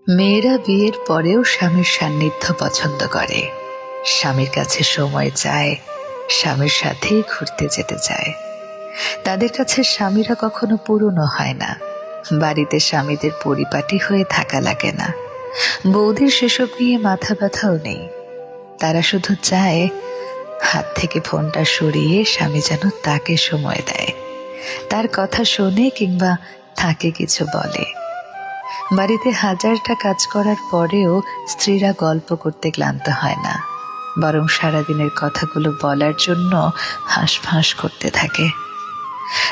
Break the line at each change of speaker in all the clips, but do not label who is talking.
মেয়েরা বিয়ের পরেও স্বামীর সান্নিধ্য পছন্দ করে, স্বামীর কাছে সময় চায়, স্বামীর সাথেই ঘুরতে যেতে চায়। তাদের কাছে স্বামীরা কখনো পুরনো হয় না, বাড়িতে স্বামীদের পরিপাটি হয়ে থাকা লাগে না। বৌদির সেসব নিয়ে মাথা ব্যথাও নেই। তারা শুধু চায় হাত থেকে ফোনটা সরিয়ে স্বামী যেন তাকে সময় দেয়, তার কথা শোনে কিংবা তাকে কিছু বলে। বাড়িতে হাজারটা কাজ করার পরেও স্ত্রীরা গল্প করতে ক্লান্ত হয় না, বরং সারাদিনের কথাগুলো বলার জন্য হাঁসফাঁস করতে থাকে।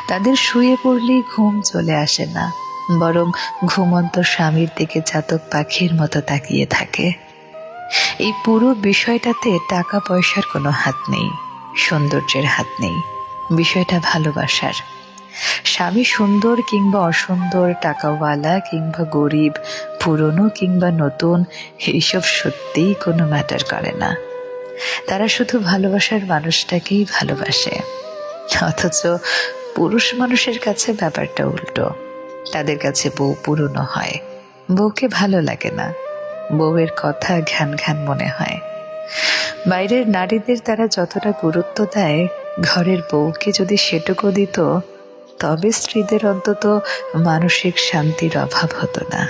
তাদের শুয়ে পড়লেই ঘুম চলে আসে না, বরং ঘুমন্ত স্বামীর দিকে চাতক পাখির মতো তাকিয়ে থাকে। এই পুরো বিষয়টাতে টাকা পয়সার কোনো হাত নেই, সৌন্দর্যের হাত নেই, বিষয়টা ভালোবাসার। স্বামী সুন্দর কিংবা অসুন্দর, টাকাওয়ালা কিংবা গরিব, পুরনো কিংবা নতুন, এইসব সত্যিই কোনো ম্যাটার করে না। তারা শুধু ভালোবাসার মানুষটাকেই ভালোবাসে। অথচ পুরুষ মানুষের কাছে ব্যাপারটা উল্টো। তাদের কাছে বউ পুরনো হয়, বউকে ভালো লাগে না, বউয়ের কথা ঘ্যান ঘ্যান মনে হয়। বাইরের নারীদের তারা যতটা গুরুত্ব দেয়, ঘরের বউকে যদি সেটুকু দিত, তবে স্ত্রীদের অন্তত মানসিক শান্তির অভাব হতো না।